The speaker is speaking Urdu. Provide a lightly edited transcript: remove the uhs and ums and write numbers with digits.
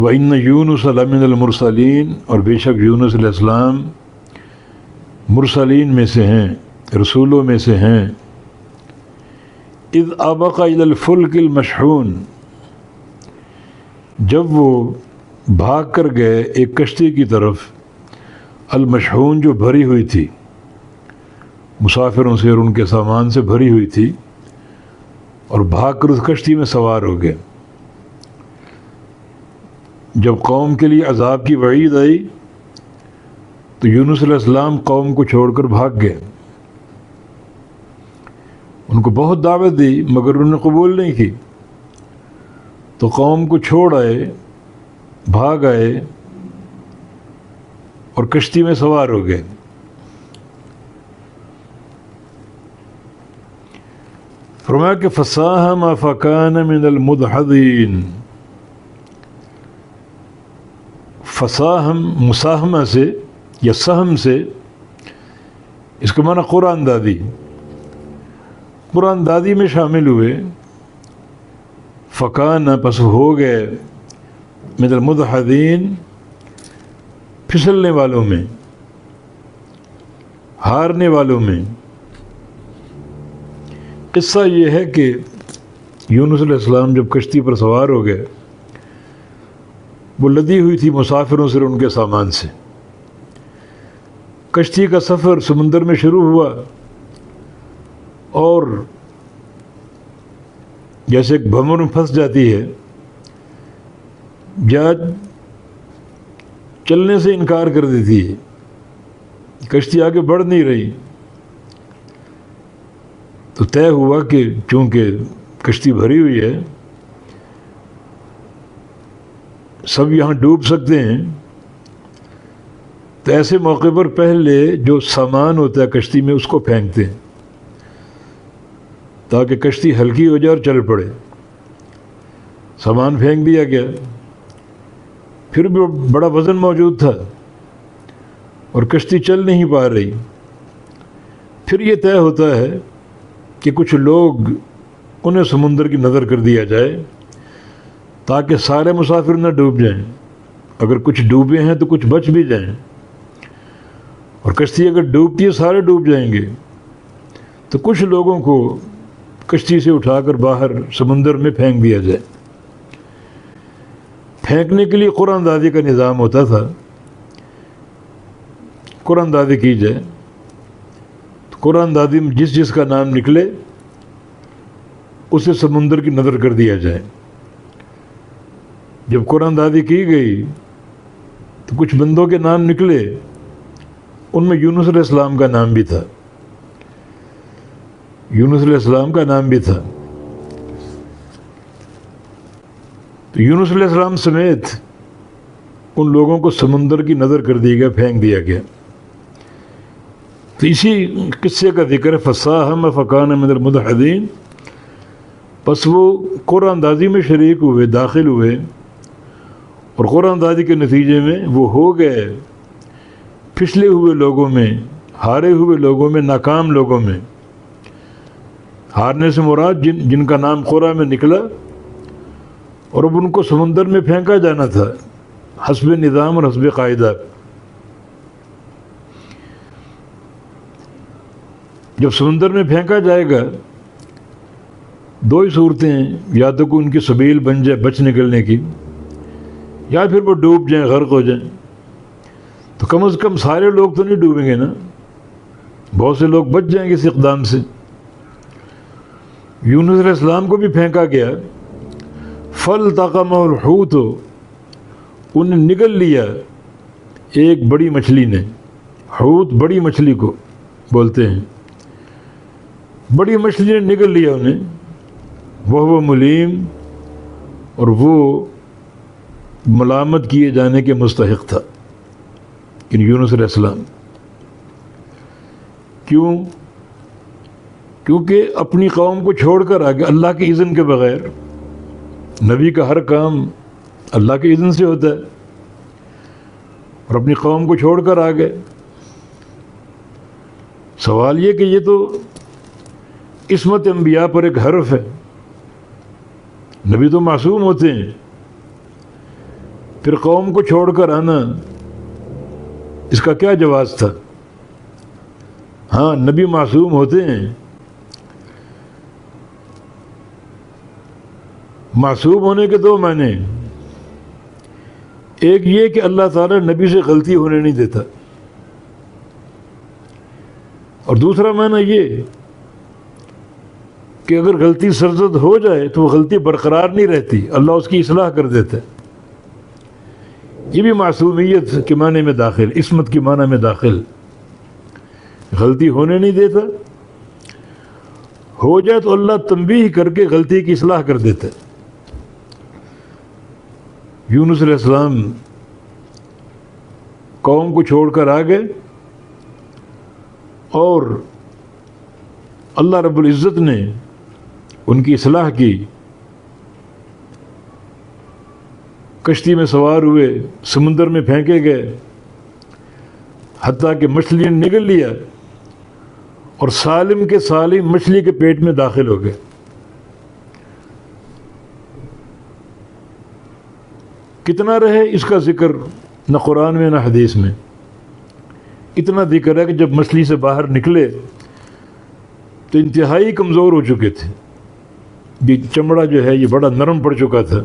وَإِنَّ يُونُسَ لَمِنَ الْمُرْسَلِينَ، اور بے شک یونس علیہ السلام مرسلین میں سے ہیں، رسولوں میں سے ہیں۔ اِذْ أَبَقَ إِلَى الْفُلْكِ الْمَشْحُونِ، جب وہ بھاگ کر گئے ایک کشتی کی طرف، المشحون جو بھری ہوئی تھی، مسافروں سے اور ان کے سامان سے بھری ہوئی تھی، اور بھاگ کر اس کشتی میں سوار ہو گئے۔ جب قوم کے لیے عذاب کی وعید آئی تو یونس علیہ السلام قوم کو چھوڑ کر بھاگ گئے۔ ان کو بہت دعوت دی مگر انہوں نے قبول نہیں کی، تو قوم کو چھوڑ آئے، بھاگ آئے اور کشتی میں سوار ہو گئے۔ فرمایا کہ فَسَاهَمَ فَكَانَ مِنَ الْمُدْحَضِينَ۔ فساہم مساہمہ سے یا سہم سے، اس کا معنی قرآن دادی، قرآن دادی میں شامل ہوئے۔ فکان پس ہو گئے، من المدحضین پھسلنے والوں میں، ہارنے والوں میں۔ قصہ یہ ہے کہ یونس علیہ السلام جب کشتی پر سوار ہو گئے، وہ لدی ہوئی تھی مسافروں سے اور ان کے سامان سے۔ کشتی کا سفر سمندر میں شروع ہوا، اور جیسے ایک بھنور میں پھنس جاتی ہے یا چلنے سے انکار کر دیتی ہے، کشتی آگے بڑھ نہیں رہی، تو طے ہوا کہ چونکہ کشتی بھری ہوئی ہے، سب یہاں ڈوب سکتے ہیں، تو ایسے موقع پر پہلے جو سامان ہوتا ہے کشتی میں اس کو پھینکتے ہیں تاکہ کشتی ہلکی ہو جائے اور چل پڑے۔ سامان پھینک دیا گیا، پھر بھی بڑا وزن موجود تھا اور کشتی چل نہیں پا رہی۔ پھر یہ طے ہوتا ہے کہ کچھ لوگ انہیں سمندر کی نظر کر دیا جائے تاکہ سارے مسافر نہ ڈوب جائیں، اگر کچھ ڈوبے ہیں تو کچھ بچ بھی جائیں، اور کشتی اگر ڈوبتی ہے سارے ڈوب جائیں گے، تو کچھ لوگوں کو کشتی سے اٹھا کر باہر سمندر میں پھینک دیا جائے۔ پھینکنے کے لیے قرآن دادی کا نظام ہوتا تھا، قرآن دادی کی جائے، تو قرآن دادی میں جس جس کا نام نکلے اسے سمندر کی نظر کر دیا جائے۔ جب قرآن دادی کی گئی تو کچھ بندوں کے نام نکلے، ان میں یونس علیہ السلام کا نام بھی تھا، یونس علیہ السلام کا نام بھی تھا۔ تو یونس علیہ السلام سمیت ان لوگوں کو سمندر کی نظر کر دیا گیا، پھینک دیا گیا۔ تو اسی قصے کا ذکر ہے، فساہم فکان من المدحضین، پس وہ قرآن دازی میں شریک ہوئے، داخل ہوئے، اور قرآن دادی کے نتیجے میں وہ ہو گئے پچھلے ہوئے لوگوں میں، ہارے ہوئے لوگوں میں، ناکام لوگوں میں۔ ہارنے سے مراد جن کا نام قرآن میں نکلا اور اب ان کو سمندر میں پھینکا جانا تھا حسب نظام اور حسب قاعدہ۔ جب سمندر میں پھینکا جائے گا، دو ہی صورتیں ہیں، یا تو کوئی ان کی سبیل بن جائے بچ نکلنے کی، یا پھر وہ ڈوب جائیں، غرق ہو جائیں۔ تو کم از کم سارے لوگ تو نہیں ڈوبیں گے نا، بہت سے لوگ بچ جائیں گے اس اقدام سے۔ یونس علیہ السلام کو بھی پھینکا گیا، فَالْتَقَمَهُ الْحُوتُ، انہیں نگل لیا ایک بڑی مچھلی نے۔ حوت بڑی مچھلی کو بولتے ہیں، بڑی مچھلی نے نگل لیا انہیں، وَهُوَ مُلِيمٌ، اور وہ ملامت کیے جانے کے مستحق تھا، یعنی یونس علیہ السلام۔ کیوں؟ کیونکہ اپنی قوم کو چھوڑ کر آگے اللہ کے اذن کے بغیر، نبی کا ہر کام اللہ کے اذن سے ہوتا ہے، اور اپنی قوم کو چھوڑ کر آ گئے۔ سوال یہ کہ یہ تو عصمت انبیاء پر ایک حرف ہے، نبی تو معصوم ہوتے ہیں، پھر قوم کو چھوڑ کر آنا، اس کا کیا جواز تھا؟ ہاں، نبی معصوم ہوتے ہیں، معصوم ہونے کے دو معنی، ایک یہ کہ اللہ تعالیٰ نبی سے غلطی ہونے نہیں دیتا، اور دوسرا معنی یہ کہ اگر غلطی سرزد ہو جائے تو وہ غلطی برقرار نہیں رہتی، اللہ اس کی اصلاح کر دیتا ہے۔ یہ بھی معصومیت کے معنی میں داخل، عصمت کے معنی میں داخل، غلطی ہونے نہیں دیتا، ہو جائے تو اللہ تنبیہ کر کے غلطی کی اصلاح کر دیتا ہے۔ یونس علیہ السلام قوم کو چھوڑ کر آ گئے، اور اللہ رب العزت نے ان کی اصلاح کی، کشتی میں سوار ہوئے، سمندر میں پھینکے گئے، حتیٰ کہ مچھلی نے نگل لیا اور سالم کے سالم مچھلی کے پیٹ میں داخل ہو گئے۔ کتنا رہے اس کا ذکر نہ قرآن میں نہ حدیث میں، اتنا ذکر ہے کہ جب مچھلی سے باہر نکلے تو انتہائی کمزور ہو چکے تھے، یہ چمڑا جو ہے یہ بڑا نرم پڑ چکا تھا،